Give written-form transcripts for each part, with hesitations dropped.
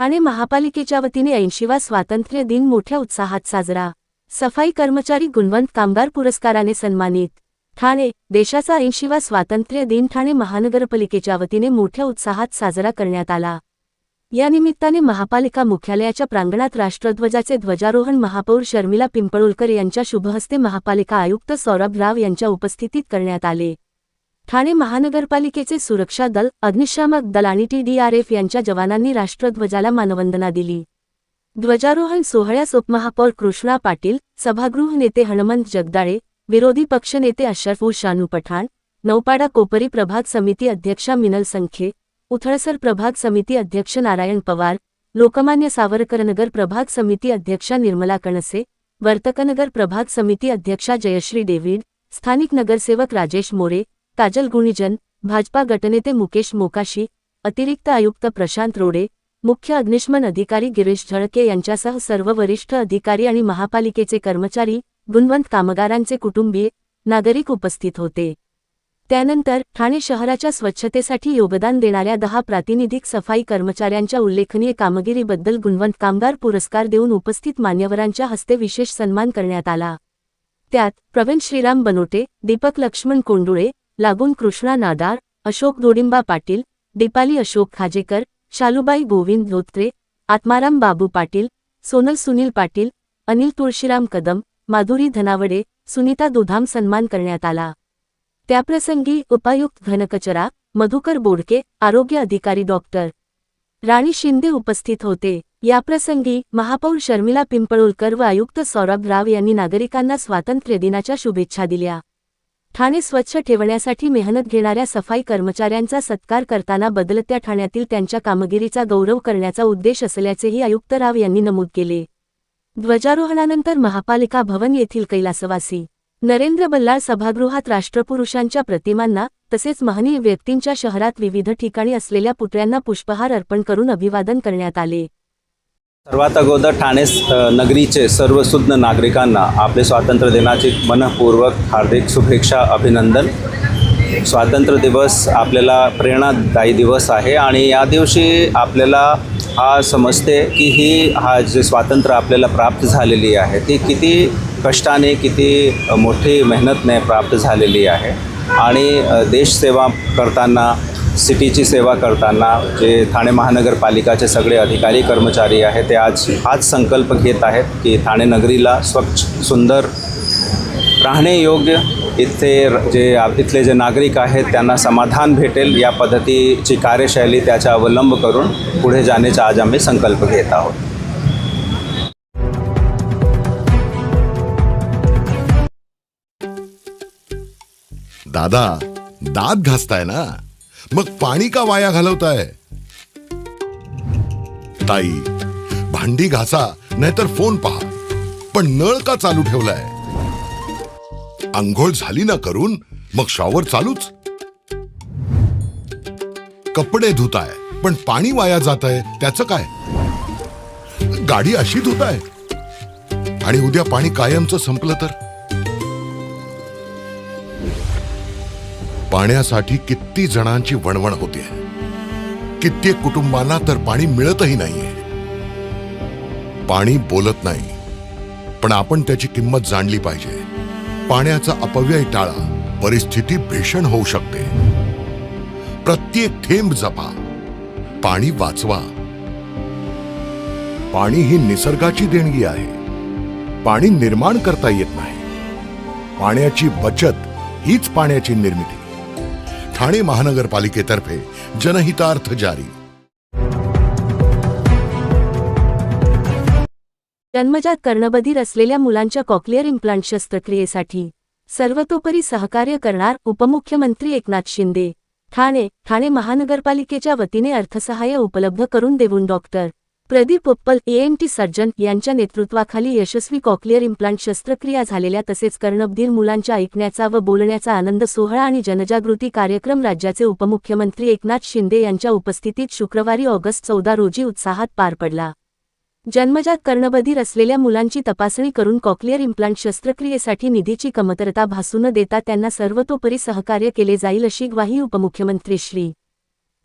ठाणे महापालिकेच्या वतीने 80वा स्वातंत्र्य दिन मोठ्या उत्साहात साजरा। सफाई कर्मचारी गुणवंत कामगार पुरस्काराने सन्मानित। ठाणे देशाचा 80वा स्वातंत्र्य दिन ठाणे महानगरपालिकेच्या वतीने मोठ्या उत्साहात साजरा करण्यात आला। या निमित्ताने महापालिका मुख्यालयाच्या प्रांगणात राष्ट्रध्वजाचे ध्वजारोहण महापौर शर्मिला पिंपळुलकर यांच्या शुभहस्ते महापालिका आयुक्त सौरभ राव यांच्या उपस्थितीत करण्यात आले। ठाणे महानगरपालिकेचे सुरक्षा दल, अग्निशामक दल आणि TDRF यांच्या जवानांनी राष्ट्रध्वजाला मानवंदना दिली। ध्वजारोहण सोहळ्यास उपमहापौर कृष्णा पाटील, सभागृह नेते हनुमंत जगदाळे, विरोधी पक्षनेते अशरफ शानू पठाण, नौपाडा कोपरी प्रभाग समिती अध्यक्षा मिनल संखे, उथळसर प्रभाग समिती अध्यक्ष नारायण पवार, लोकमान्य सावरकरनगर प्रभाग समिती अध्यक्षा निर्मला कणसे, वर्तकनगर प्रभाग समिती अध्यक्षा जयश्री डेव्हिड, स्थानिक नगरसेवक राजेश मोरे, काजल गुणीजन, भाजपा गटनेते मुकेश मोकाशी, अतिरिक्त आयुक्त प्रशांत रोडे, मुख्य अग्निशमन अधिकारी गिरीश झळके यांच्यासह सर्व वरिष्ठ अधिकारी आणि महापालिकेचे कर्मचारी, गुणवंत कामगारांचे कुटुंबीय, नागरिक उपस्थित होते। त्यानंतर ठाणे शहराच्या स्वच्छतेसाठी योगदान देणाऱ्या 10 प्रातिनिधिक सफाई कर्मचाऱ्यांच्या उल्लेखनीय कामगिरीबद्दल गुणवंत कामगार पुरस्कार देऊन उपस्थित मान्यवरांच्या हस्ते विशेष सन्मान करण्यात आला। त्यात प्रवीण श्रीराम बनोटे, दीपक लक्ष्मण कोंडुळे, लागून कृष्णा नादार, अशोक दोडिंबा पाटील, दीपाली अशोक खाजेकर, शालुबाई गोविंद धोत्रे, आत्माराम बाबू पाटील, सोनल सुनील पाटील, अनिल तुळशीराम कदम, माधुरी धनावडे, सुनीता दुधाम सन्मान करण्यात आला। त्याप्रसंगी उपायुक्त घनकचरा, मधुकर बोडके, आरोग्य अधिकारी डॉक्टर राणी शिंदे उपस्थित होते। याप्रसंगी महापौर शर्मिला पिंपळुलकर व आयुक्त सौरभ राव यांनी नागरिकांना स्वातंत्र्य दिनाच्या शुभेच्छा दिल्या। ठाणे स्वच्छ ठेवण्यासाठी मेहनत घेणाऱ्या सफाई कर्मचाऱ्यांचा सत्कार करताना बदलत्या ठाण्यातील त्यांच्या कामगिरीचा गौरव करण्याचा उद्देश असल्याचेही आयुक्त राव यांनी नमूद केले। ध्वजारोहणानंतर महापालिका भवन येथील कैलासवासी नरेंद्र बल्लाळ सभागृहात राष्ट्रपुरुषांच्या प्रतिमांना तसेच महनीय व्यक्तींच्या शहरात विविध ठिकाणी असलेल्या पुतळ्यांना पुष्पहार अर्पण करून अभिवादन करण्यात आले। सर्वात अगोदर ठाणे नगरीचे सर्व सुज्ञ नागरिकांना आपले स्वातंत्र्य दिनाची मनपूर्वक हार्दिक शुभेच्छा, अभिनंदन। स्वातंत्र्य दिवस आपल्याला प्रेरणादायी दिवस आहे आणि या दिवशी आपल्याला हा समजते की हा जे स्वातंत्र्य आपल्याला प्राप्त झालेली आहे ती किती कष्टाने, किती मोठी मेहनतने प्राप्त झालेली आहे आणि देशसेवा करताना, सिटीची सेवा करताना जे ठाणे महानगरपालिकाचे सगळे अधिकारी कर्मचारी आहेत ते हाच संकल्प घेत आहेत की ठाणे नगरीला स्वच्छ, सुंदर, राहणे योग्य, इथले जे नागरिक आहेत त्यांना समाधान भेटेल या पद्धतीची कार्यशैली त्याचा अवलंब करून पुढे जाण्याचा आज आम्ही संकल्प घेत आहोत। दादा, दात घासताय ना, मग पाणी का वाया घालवताय? ताई, भांडी घासा नाहीतर फोन पहा, पण नळ का चालू ठेवलाय? अंघोळ झाली ना करून मग शॉवर चालूच। कपडे धुताय पण पाणी वाया जातंय, त्याचं काय? गाडी अशी धुताय आणि उद्या पाणी कायमचं संपलं तर? पाण्यासाठी किती जणांची वणवण होते, कित्येक कुटुंबांना तर पाणी मिळतही नाहीये। पाणी बोलत नाही, पण आपण त्याची किंमत जाणली पाहिजे। पाण्याचा अपव्यय टाळा, परिस्थिती भीषण होऊ शकते। प्रत्येक थेंब जपा, पाणी वाचवा। पाणी ही निसर्गाची देणगी आहे, पाणी निर्माण करता येत नाही। पाण्याची बचत हीच पाण्याची निर्मिती। ठाणे महानगरपालिकेतर्फे जनहितार्थ जारी। जन्मजात कर्णबधीर असलेल्या मुलांच्या कॉक्लिअर इम्प्लांट शस्त्रक्रियेसाठी सर्वतोपरी सहकार्य करणार उपमुख्यमंत्री एकनाथ शिंदे। ठाणे महानगरपालिकेच्या वतीने अर्थसहाय्य उपलब्ध करून देऊन डॉक्टर प्रदीप उप्पल ENT सर्जन यांच्या नेतृत्वाखाली यशस्वी कॉक्लिअर इम्प्लांट शस्त्रक्रिया झालेल्या तसेच कर्णबधीर मुलांच्या ऐकण्याचा व बोलण्याचा आनंद सोहळा आणि जनजागृती कार्यक्रम राज्याचे उपमुख्यमंत्री एकनाथ शिंदे यांच्या उपस्थितीत शुक्रवारी ऑगस्ट 14 रोजी उत्साहात पार पडला। जन्मजात कर्णबधीर असलेल्या मुलांची तपासणी करून कॉक्लिअर इम्प्लांट शस्त्रक्रियेसाठी निधीची कमतरता भासू न देता त्यांना सर्वतोपरी सहकार्य केले जाईल अशी ग्वाही उपमुख्यमंत्री श्री.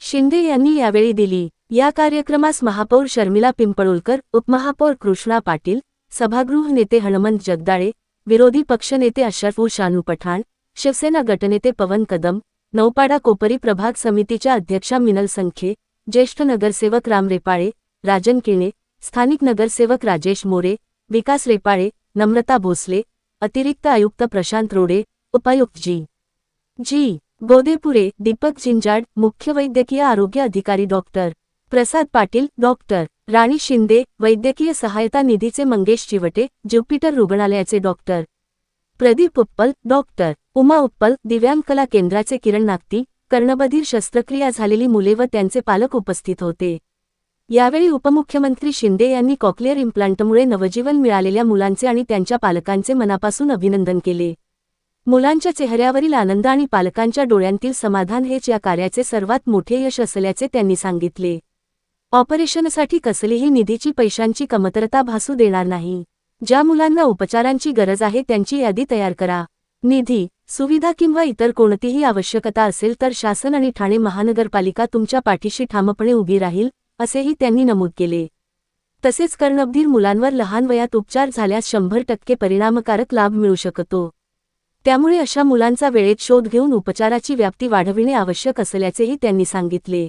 शिंदे यांनी यावेळी दिली। या कार्यक्रमास महापौर शर्मिला पिंपळुलकर, उपमहापौर कृष्णा पाटील, सभागृह नेते हनुमंत जगदाळे, विरोधी पक्षनेते अशरफ शानू पठाण, शिवसेना गटनेते पवन कदम, नौपाडा कोपरी प्रभाग समितीच्या अध्यक्षा मिनल संखे, ज्येष्ठ नगरसेवक राम रेपाळे, राजन किणे, स्थानिक नगरसेवक राजेश मोरे, विकास रेपाळे, नम्रता भोसले, अतिरिक्त आयुक्त प्रशांत रोडे, उपायुक्त जी गोदेपुरे, दीपक जिंजाड, मुख्य वैद्यकीय आरोग्य अधिकारी डॉक्टर प्रसाद पाटील, डॉक्टर राणी शिंदे, वैद्यकीय सहायता निधीचे मंगेश चिवटे, ज्युपिटर रुग्णालयाचे डॉक्टर प्रदीप उप्पल, डॉक्टर उमा उप्पल, दिव्यांग कला केंद्राचे किरण नागती, कर्णबधीर शस्त्रक्रिया झालेली मुले व त्यांचे पालक उपस्थित होते. यावेळी उपमुख्यमंत्री शिंदे यांनी कॉक्लिअर इम्प्लांटमुळे नवजीवन मिळालेल्या मुलांचे आणि त्यांच्या पालकांचे मनापासून अभिनंदन केले. मुलांच्या चेहऱ्यावरील आनंद आणि पालकांच्या डोळ्यांतील समाधान हेच या कार्याचे सर्वात मोठे यश असल्याचे त्यांनी सांगितले. ऑपरेशनसाठी कसलीही निधीची पैशांची कमतरता भासू देणार नाही. ज्या मुलांना उपचारांची गरज आहे त्यांची यादी तयार करा. निधी, सुविधा किंवा इतर कोणतीही आवश्यकता असेल तर शासन आणि ठाणे महानगरपालिका तुमच्या पाठीशी ठामपणे उभी राहील, असेही त्यांनी नमूद केले. तसेच कर्णबधीर मुलांवर लहान वयात उपचार झाल्यास 100% परिणामकारक लाभ मिळू शकतो. त्यामुळे अशा मुलांचा वेळेत शोध घेऊन उपचाराची व्याप्ती वाढविणे आवश्यक असल्याचेही त्यांनी सांगितले.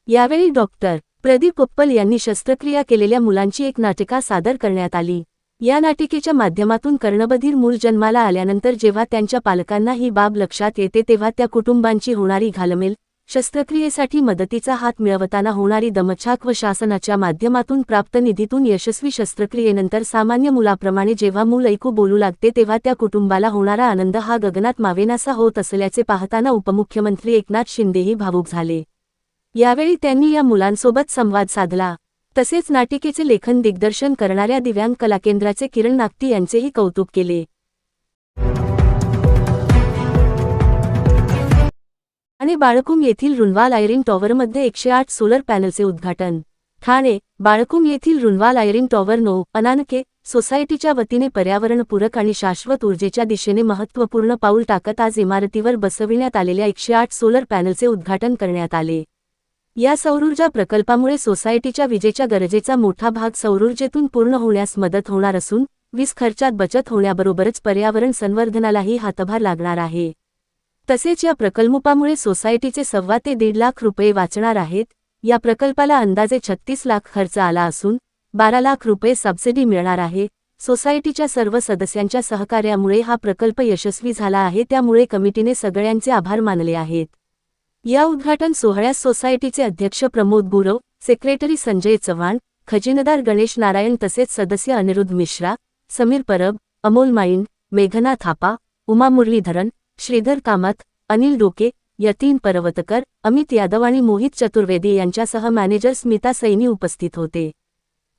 यावेळी डॉक्टर प्रदीप उप्पल यांनी शस्त्रक्रिया केलेल्या मुलांची एक नाटिका सादर करण्यात आली. या नाटिकेच्या माध्यमातून कर्णबधीर मूल जन्माला आल्यानंतर जेव्हा त्यांच्या पालकांना ही बाब लक्षात येते तेव्हा त्या कुटुंबांची होणारी घालमेल, शस्त्रक्रियेसाठी मदतीचा हात मिळवताना होणारी दमछाक व शासनाच्या माध्यमातून प्राप्त निधीतून यशस्वी शस्त्रक्रियेनंतर सामान्य मुलाप्रमाणे जेव्हा मूल ऐकू बोलू लागते तेव्हा त्या कुटुंबाला होणारा आनंद हा गगनात मावेनासा होत असल्याचे पाहताना उपमुख्यमंत्री एकनाथ शिंदेही भावूक झाले. यावेळी त्यांनी या मुलांसोबत संवाद साधला. तसेच नाटिकेचे लेखन दिग्दर्शन करणाऱ्या दिव्यांग कला केंद्राचे किरण नागती यांचेही कौतुक केले. ठाणे बाळकुम येथील रुणवाल आयरिन टॉवरमध्ये 108 सोलर पॅनलचे उद्घाटन. ठाणे बाळकुम येथील रुणवाल आयरिन टॉवर 9 अनानके सोसायटीच्या वतीने पर्यावरणपूरक आणि शाश्वत ऊर्जेच्या दिशेने महत्त्वपूर्ण पाऊल टाकत आज इमारतीवर बसविण्यात आलेल्या 108 सोलर पॅनलचे उद्घाटन करण्यात आले. या सौरऊर्जा प्रकल्पामुळे सोसायटीच्या विजेच्या गरजेचा मोठा भाग सौरऊर्जेतून पूर्ण होण्यास मदत होणार असून वीज खर्चात बचत होण्याबरोबरच पर्यावरण संवर्धनालाही हातभार लागणार आहे. तसेच या प्रकल्पामुळे सोसायटीचे 1.25 ते 1.5 लाख रुपये वाचणार आहेत. या प्रकल्पाला अंदाजे 36 लाख खर्च आला असून 12 लाख रुपये सबसिडी मिळणार आहे. सोसायटीच्या सर्व सदस्यांच्या सहकार्यामुळे हा प्रकल्प यशस्वी झाला आहे, त्यामुळे कमिटीने सगळ्यांचे आभार मानले आहेत. या उद्घाटन सोहळ्यास सोसायटीचे अध्यक्ष प्रमोद गुरव, सेक्रेटरी संजय चव्हाण, खजिनदार गणेश नारायण तसेच सदस्य अनिरुद्ध मिश्रा, समीर परब, अमोल माइंड, मेघना थापा, उमा मुरलीधरन, श्रीधर कामत, अनिल डोके, यतीन परवतकर, अमित यादव आणि मोहित चतुर्वेदी यांच्यासह मॅनेजर स्मिता सैनी उपस्थित होते.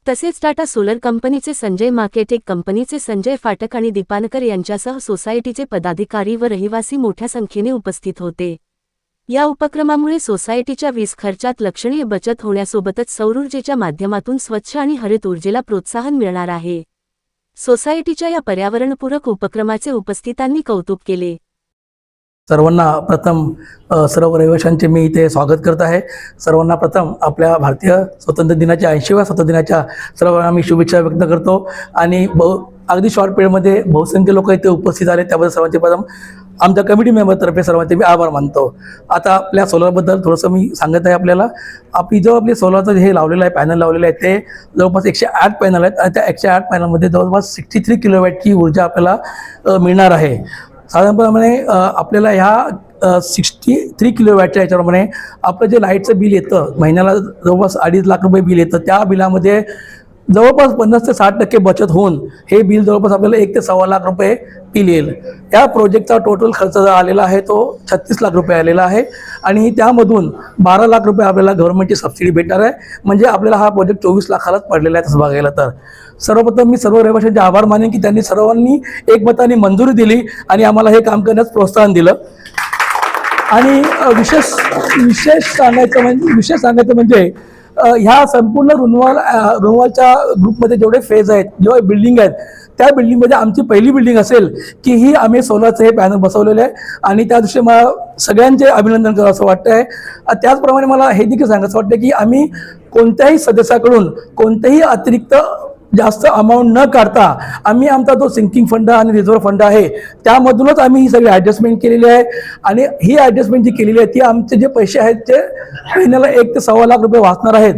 तसेच टाटा सोलर कंपनीचे संजय मार्केटेक कंपनीचे संजय फाटक आणि दीपानकर यांच्यासह सोसायटीचे पदाधिकारी व रहिवासी मोठ्या संख्येने उपस्थित होते. या उपक्रमामुळे सोसायटीच्या वीज खर्चात लक्षणीय बचत होण्यासोबतच सौरऊर्जेच्या माध्यमातून स्वच्छ आणि हरित ऊर्जेला प्रोत्साहन मिळणार आहे. सोसायटीच्या या पर्यावरणपूरक उपक्रमाचे उपस्थितांनी कौतुक केले. सर्वांना प्रथम सर्व रहिवाशांचे मी इथे स्वागत करत आहे. सर्वांना प्रथम आपल्या भारतीय स्वातंत्र्य दिनाच्या 80व्या स्वातंत्र्य दिनाच्या सर्वांना मी शुभेच्छा व्यक्त करतो. आणि अगदी शॉर्ट पिरियडमध्ये बहुसंख्य लोक इथे उपस्थित आले, त्याबद्दल सर्वांचे प्रथम आमच्या कमिटी मेंबरतर्फे सर्वांचे मी आभार मानतो. आता आपल्या सोलरबद्दल थोडंसं मी सांगत आहे. आपल्याला आपले सोलरचं हे लावलेलं आहे, पॅनल लावलेले आहेत, ते जवळपास 108 पॅनल आहेत आणि त्या 108 पॅनलमध्ये जवळपास 63 किलोवॅटची ऊर्जा आपल्याला मिळणार आहे. साधारणपणे आपल्याला ह्या 63 किलोवॅटच्या याच्याप्रमाणे आपलं जे लाईटचं बिल येतं महिन्याला जवळपास 2.5 लाख रुपये बिल येतं. त्या बिलामध्ये जवळपास 50 ते 60% बचत होऊन हे बिल जवळपास आपल्याला 1 ते 1.25 लाख रुपये बिल येईल. या प्रोजेक्टचा टोटल खर्च जो आलेला आहे तो 36 लाख रुपये आलेला आहे आणि त्यामधून 12 लाख रुपये आपल्याला गव्हर्नमेंटची सबसिडी भेटणार आहे. म्हणजे आपल्याला हा प्रोजेक्ट 24 लाखालाच पडलेला आहे तसं बघायला तर. सर्वप्रथम मी सर्व रहिवाशांचे आभार मानेन की त्यांनी सर्वांनी एकमताने मंजुरी दिली आणि आम्हाला हे काम करण्यास प्रोत्साहन दिलं. आणि विशेष सांगायचं म्हणजे ह्या संपूर्ण रुणवालच्या ग्रुपमध्ये जेवढे फेज आहेत, जेव्हा बिल्डिंग आहेत, त्या बिल्डिंगमध्ये आमची पहिली बिल्डिंग असेल की ही आम्ही सोलारचं हे पॅनल बसवलेलं आहे आणि त्या दृष्टीने मला सगळ्यांचे अभिनंदन करावं असं वाटतं आहे. त्याचप्रमाणे मला हे देखील सांगायचं वाटतं की आम्ही कोणत्याही सदस्याकडून कोणतेही अतिरिक्त जास्त अमाऊंट न काढता आम्ही आमचा जो सिंकिंग फंड आणि रिझर्व्ह फंड आहे त्यामधूनच आम्ही ही सगळी ॲडजस्टमेंट केलेली आहे. आणि ही ॲडजस्टमेंट जी केलेली आहे ती आमचे जे पैसे आहेत ते महिन्याला 1 ते 1.25 लाख रुपये वाचणार आहेत.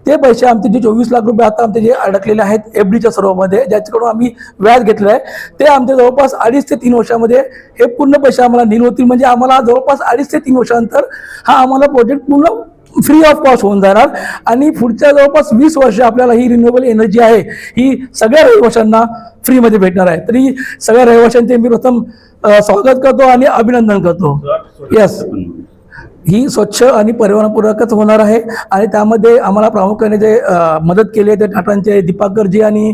ते पैसे आमचे जे 24 लाख रुपये आता आमचे जे अडकलेले आहेत FDच्या सर्वमध्ये ज्याच्याकडून आम्ही व्याज घेतलं आहे ते आमच्या जवळपास 2.5 ते 3 वर्षामध्ये हे पूर्ण पैसे आम्हाला नील होतील. म्हणजे आम्हाला जवळपास 2.5 ते 3 वर्षानंतर हा आम्हाला प्रोजेक्ट पूर्ण फ्री ऑफ कॉस्ट होऊन जाणार आणि पुढच्या जवळपास 20 वर्ष आपल्याला ही रिन्युएबल एनर्जी आहे ही सगळ्या रहिवाशांना फ्रीमध्ये भेटणार आहे. तरी सगळ्या रहिवाशांचे मी प्रथम स्वागत करतो आणि अभिनंदन करतो. येस, ही स्वच्छ आणि पर्यावरणपूरकच होणार आहे आणि त्यामध्ये आम्हाला प्रामुख्याने जे मदत केली आहे ते टाटांचे दीपाकरजी आणि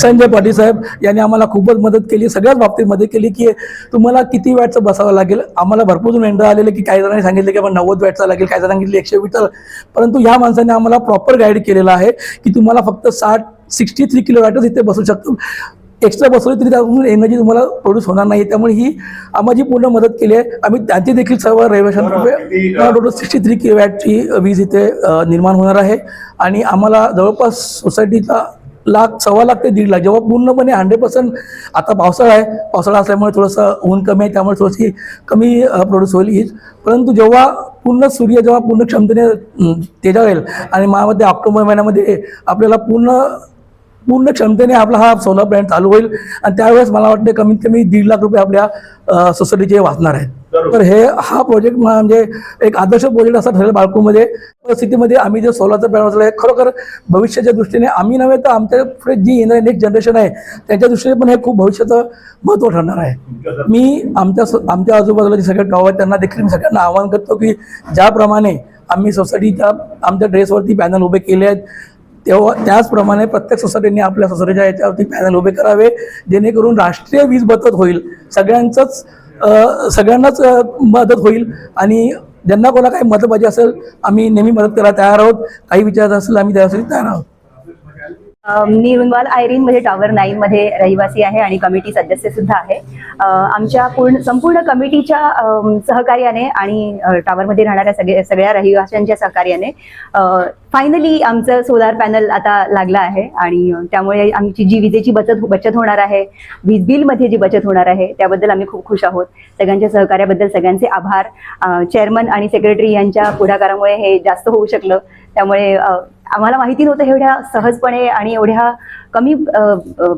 संजय पाटील साहेब यांनी आम्हाला खूपच मदत केली. सगळ्याच बाबतीत मदत केली की तुम्हाला किती वॅटचं बसावं लागेल. आम्हाला भरपूर मेंढर आलेले की काही जणांनी सांगितले की आपण 90 वॅटचा लागेल, काही जणांनी सांगितले 120चा, परंतु ह्या माणसाने आम्हाला प्रॉपर गाईड केलेलं आहे की तुम्हाला फक्त 63 किलो वॅटच इथे बसू शकतो. एक्स्ट्रा बसवली तरी त्यातून एनर्जी तुम्हाला प्रोड्यूस होणार नाही. त्यामुळे ही आम्हाला पूर्ण मदत केली आहे. आम्ही त्यांची देखील सर्व रहिवाशांतर्फे टोटल 63 किलो वॅटची वीज इथे निर्माण होणार आहे आणि आम्हाला जवळपास सोसायटीचा 1.25 लाख ते 1.5 लाख जेव्हा पूर्णपणे 100%, आता पावसाळा आहे, पावसाळा असल्यामुळे थोडंसं ऊन कमी आहे त्यामुळे थोडीशी कमी प्रोड्यूस होईल हीच, परंतु जेव्हा पूर्ण सूर्य जेव्हा पूर्ण क्षमतेने तेजावेल आणि महामध्ये ऑक्टोबर महिन्यामध्ये आपल्याला पूर्ण क्षमतेने आपला हा सोलर प्लॅन्ट चालू होईल आणि त्यावेळेस मला वाटते कमीत कमी 1.5 लाख रुपये आपल्या सोसायटीचे वाचणार आहेत. तर हा प्रोजेक्ट म्हणजे एक आदर्श प्रोजेक्ट असा ठरेल बाळकूमध्ये. परिस्थितीमध्ये आम्ही जे सोलारचं प्लॅन वाचलं आहे खरोखर भविष्याच्या दृष्टीने आम्ही नव्हे तर आमच्या पुढे जी येणारी नेक्स्ट जनरेशन आहे त्यांच्या दृष्टीने पण हे खूप भविष्याचं महत्त्व ठरणार आहे. मी आमच्या आजूबाजूला जे सगळे गाव आहेत त्यांना देखील मी सगळ्यांना आवाहन करतो की ज्याप्रमाणे आम्ही सोसायटीच्या आमच्या ड्रेसवरती पॅनल उभे केले आहेत तेव्हा त्याचप्रमाणे प्रत्येक सोसायटीने आपल्या सोसायटीच्या याच्यावरती पॅनल उभे करावे जेणेकरून राष्ट्रीय वीज बचत होईल, सगळ्यांनाच मदत होईल आणि ज्यांना कोणा काही मदत पाहिजे असेल आम्ही नेहमी मदत करायला तयार आहोत. काही विचारायचं असेल आम्ही त्यासाठी तयार आहोत. मी रुनवाल आयरीन मध्ये टॉवर 9 मध्ये रहिवासी आहे आणि कमिटी सदस्य सुद्धा आहे. आमच्या संपूर्ण कमिटीच्या सहकार्याने आणि टॉवरमध्ये राहणाऱ्या सगळ्या रहिवाशांच्या सहकार्याने फायनली आमचं सोलार पॅनल आता लागलं आहे आणि त्यामुळे आमची जी विजेची बचत होणार आहे, वीज बिलमध्ये जी बचत होणार आहे त्याबद्दल आम्ही खूप खुश आहोत. सगळ्यांच्या सहकार्याबद्दल सगळ्यांचे आभार. चेअरमन आणि सेक्रेटरी यांच्या पुढाकारामुळे हे जास्त होऊ शकलं. त्यामुळे आम्हाला माहिती नव्हतं एवढ्या सहजपणे आणि एवढ्या कमी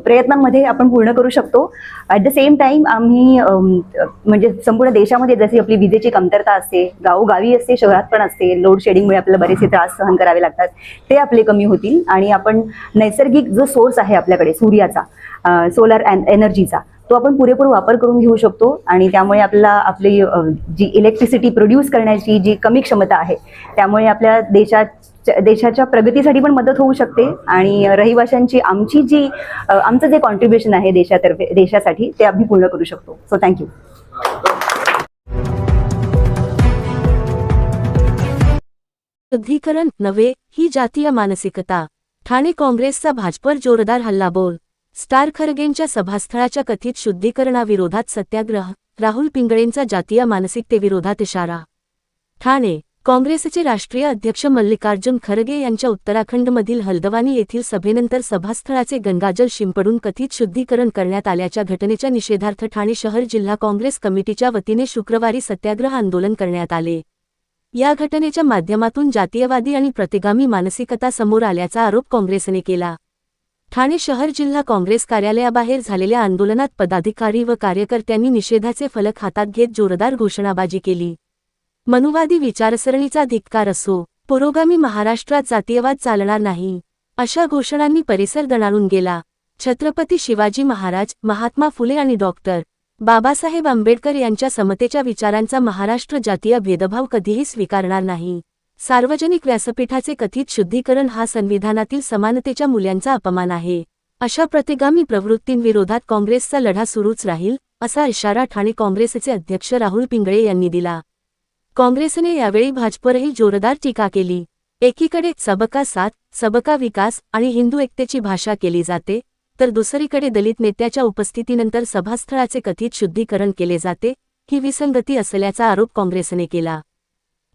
प्रयत्नांमध्ये आपण पूर्ण करू शकतो. ॲट द सेम टाइम आम्ही म्हणजे संपूर्ण देशामध्ये जशी आपली विजेची कमतरता असते, गावोगावी असते, शहरात पण असते, लोड शेडिंगमुळे आपल्याला बरेचसे त्रास सहन करावे लागतात, ते आपले कमी होतील आणि आपण नैसर्गिक जो सोर्स आहे आपल्याकडे सूर्याचा, सोलार एनर्जीचा, तो आपण पुरेपूर वापर करून घेऊ शकतो आणि त्यामुळे आपल्याला आपली जी इलेक्ट्रिसिटी प्रोड्यूस करण्याची जी कमी क्षमता आहे त्यामुळे आपल्या देशाच्या प्रगतीसाठी पण मदत होऊ शकते आणि रहिवाशांची आमचं जे कॉन्ट्रीब्युशन आहे देशासाठी ते आम्ही पूर्ण करू शकतो. So thank you. शुद्धीकरण नव्हे ही जातीय मानसिकता. ठाणे काँग्रेसचा भाजपवर जोरदार हल्लाबोल. स्टार खरगेंच्या सभास्थळाच्या कथित शुद्धीकरणाविरोधात सत्याग्रह. राहुल पिंगळेंचा जातीय मानसिकतेविरोधात इशारा. ठाणे काँग्रेसचे राष्ट्रीय अध्यक्ष मल्लिकार्जुन खरगे यांच्या उत्तराखंडमधील हल्दवानी येथील सभेनंतर सभास्थळाचे गंगाजल शिंपडून कथित शुद्धीकरण करण्यात आल्याच्या घटनेच्या निषेधार्थ ठाणे शहर जिल्हा काँग्रेस कमिटीच्या वतीने शुक्रवारी सत्याग्रह आंदोलन करण्यात आले. या घटनेच्या माध्यमातून जातीयवादी आणि प्रतिगामी मानसिकता समोर आल्याचा आरोप काँग्रेसने केला. ठाणे शहर जिल्हा काँग्रेस कार्यालयाबाहेर झालेल्या आंदोलनात पदाधिकारी व कार्यकर्त्यांनी निषेधाचे फलक हातात घेत जोरदार घोषणाबाजी केली. मनुवादी विचारसरणीचा धिक्कार असो, पुरोगामी महाराष्ट्रात जातीयवाद चालणार नाही, अशा घोषणांनी परिसर दणाणून गेला. छत्रपती शिवाजी महाराज, महात्मा फुले आणि डॉक्टर बाबासाहेब आंबेडकर यांच्या समतेच्या विचारांचा महाराष्ट्र जातीय भेदभाव कधीही स्वीकारणार नाही. सार्वजनिक व्यासपीठाचे कथित शुद्धीकरण हा संविधानातील समानतेच्या मूल्यांचा अपमान आहे. अशा प्रतिगामी प्रवृत्तींविरोधात काँग्रेसचा लढा सुरूच राहील, असा इशारा ठाणे काँग्रेसचे अध्यक्ष राहुल पिंगळे यांनी दिला. काँग्रेसने यावेळी भाजपवरही जोरदार टीका केली. एकीकडे सबका साथ, सबका विकास आणि हिंदू एकतेची भाषा केली जाते, तर दुसरीकडे दलित नेत्याच्या उपस्थितीनंतर सभास्थळाचे कथित शुद्धीकरण केले जाते, ही विसंगती असल्याचा आरोप काँग्रेसने केला.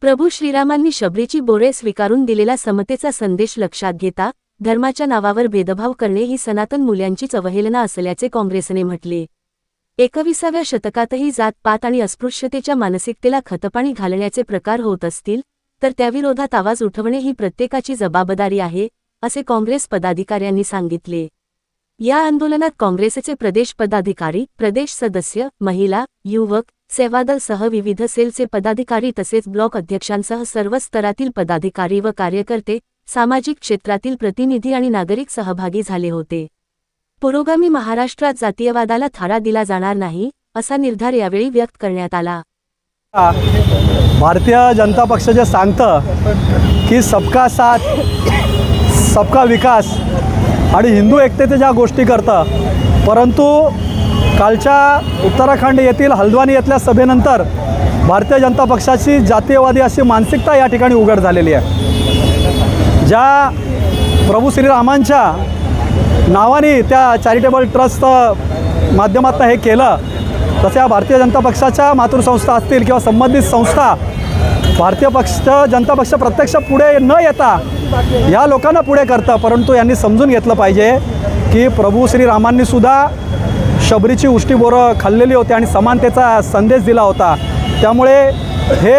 प्रभू श्रीरामांनी शबरीची बोरे स्वीकारून दिलेला समतेचा संदेश लक्षात घेता धर्माच्या नावावर भेदभाव करणे ही सनातन मूल्यांचीच अवहेलना असल्याचे काँग्रेसने म्हटले. 21व्या शतकातही जात-पात आणि अस्पृश्यतेच्या मानसिकतेला खतपाणी घालण्याचे प्रकार होत असतील तर त्याविरोधात आवाज उठवणे ही प्रत्येकाची जबाबदारी आहे, असे काँग्रेस पदाधिकाऱ्यांनी सांगितले. या आंदोलनात काँग्रेसचे प्रदेश पदाधिकारी, प्रदेश सदस्य, महिला, युवक, सेवादलसह विविध सेलचे पदाधिकारी तसेच ब्लॉक अध्यक्षांसह सर्व स्तरातील पदाधिकारी व कार्यकर्ते, सामाजिक क्षेत्रातील प्रतिनिधी आणि नागरिक सहभागी झाले होते. पुरोगामी महाराष्ट्रात जातीयवादाला थारा दिला जाणार नाही, असा निर्धार यावेळी व्यक्त करण्यात आला. भारतीय जनता पक्ष जे सांगतं की सबका साथ सबका विकास आणि हिंदू एकतेच्या ज्या गोष्टी करतं, परंतु कालच्या उत्तराखंड येथील हल्द्वानी येथील सभेनंतर भारतीय जनता पक्षाची जातीयवादी अशी मानसिकता या ठिकाणी उघड झालेली आहे. ज्या प्रभू श्रीरामांच्या नावाने त्या चॅरिटेबल ट्रस्ट माध्यमातून हे केलं, तसे भारतीय जनता पक्षाच्या मातृसंस्था असतील किंवा संबंधित संस्था जनता पक्ष प्रत्यक्ष पुढे न येता या लोकांना पुढे करतं. परंतु यांनी समजून घेतलं पाहिजे की प्रभू श्रीरामांनी सुद्धा शबरीची उष्टी बोरं खाल्लेली होती आणि समानतेचा संदेश दिला होता. त्यामुळे हे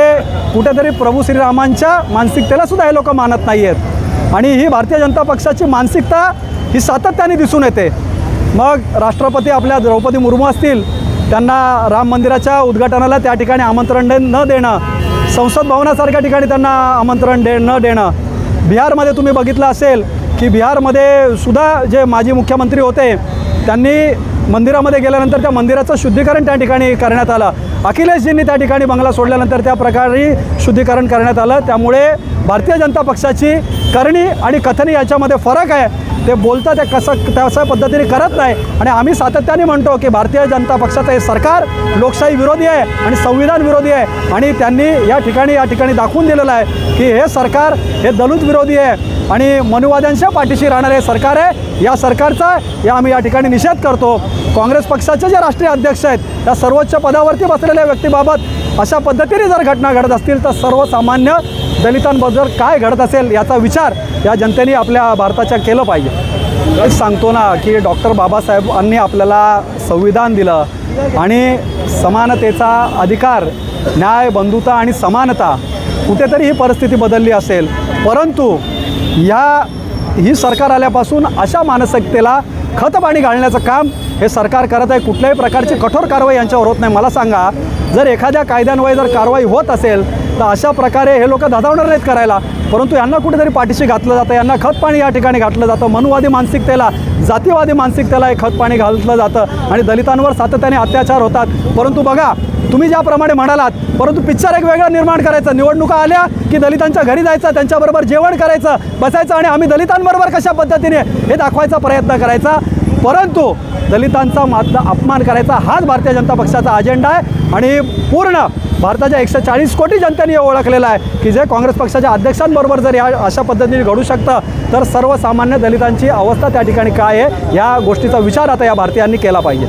कुठेतरी प्रभू श्रीरामांच्या मानसिकतेला सुद्धा हे लोक मानत नाही आहेत आणि ही भारतीय जनता पक्षाची मानसिकता ही सातत्याने दिसून येते. मग राष्ट्रपती आपल्या द्रौपदी मुर्मू असतील, त्यांना राम मंदिराच्या उद्घाटनाला त्या ठिकाणी आमंत्रण न देणं, संसद भवनासारख्या ठिकाणी त्यांना आमंत्रण न देणं. बिहारमध्ये तुम्ही बघितलं असेल की बिहारमध्ये सुद्धा जे माजी मुख्यमंत्री होते त्यांनी मंदिरामध्ये गेल्यानंतर त्या मंदिराचं शुद्धीकरण त्या ठिकाणी करण्यात आलं. अखिलेशजींनी त्या ठिकाणी बंगला सोडल्यानंतर त्या प्रकारे शुद्धीकरण करण्यात आलं. त्यामुळे भारतीय जनता पक्षाची करणी आणि कथनी याच्यामध्ये फरक आहे. ते बोलतं ते तशा पद्धतीने करत नाही आणि आम्ही सातत्याने म्हणतो की भारतीय जनता पक्षाचं हे सरकार लोकशाही विरोधी आहे आणि संविधान विरोधी आहे आणि त्यांनी या ठिकाणी दाखवून दिलेलं आहे की हे सरकार हे दलित विरोधी आहे आणि मनुवाद्यांच्या पाठीशी राहणारे सरकार आहे. या सरकारचा आम्ही या ठिकाणी निषेध करतो. काँग्रेस पक्षाचे जे राष्ट्रीय अध्यक्ष आहेत त्या सर्वोच्च पदावरती बसलेल्या व्यक्तीबाबत अशा पद्धतीने जर घटना घडत असतील तर सर्वसामान्य दलितांबद्दल काय घडत असेल याचा विचार या जनतेने आपल्या भारताच्या केलं पाहिजे. हेच सांगतो ना की डॉक्टर बाबासाहेबांनी आपल्याला संविधान दिलं आणि समानतेचा अधिकार, न्याय, बंधुता आणि समानता, कुठेतरी ही परिस्थिती बदलली असेल. परंतु ही सरकार आल्यापासून अशा मानसिकतेला खतपाणी घालण्याचं काम हे सरकार करत आहे. कुठल्याही प्रकारची कठोर कारवाई यांच्यावर होत नाही. मला सांगा, जर एखाद्या कायद्यान्वये जर कारवाई होत असेल तर अशा प्रकारे हे लोक धादावणार नाहीत करायला, परंतु यांना कुठेतरी पाठीशी घातलं जातं, यांना खतपाणी या ठिकाणी घातलं जातं. मनुवादी मानसिकतेला, जातीवादी मानसिकतेला हे खतपाणी घातलं जातं आणि दलितांवर सातत्याने अत्याचार होतात. परंतु बघा, तुम्ही ज्याप्रमाणे म्हणालात, परंतु पिक्चर एक वेगळं निर्माण करायचं. निवडणुका आल्या की दलितांच्या घरी जायचं, त्यांच्याबरोबर जेवण करायचं, बसायचं आणि आम्ही दलितांबरोबर कशा पद्धतीने हे दाखवायचा प्रयत्न करायचा. परंतु दलितांचा अपमान करायचा हाच भारतीय जनता पक्षाचा अजेंडा आहे आणि पूर्ण भारताच्या 140 कोटी जनतेने ओळखलेलं आहे की जे काँग्रेस पक्षाच्या अध्यक्षांबरोबर जर या अशा पद्धतीने घडू शकतं तर सर्वसामान्य दलितांची अवस्था त्या ठिकाणी काय आहे या गोष्टीचा विचार आता या भारतीयांनी केला पाहिजे.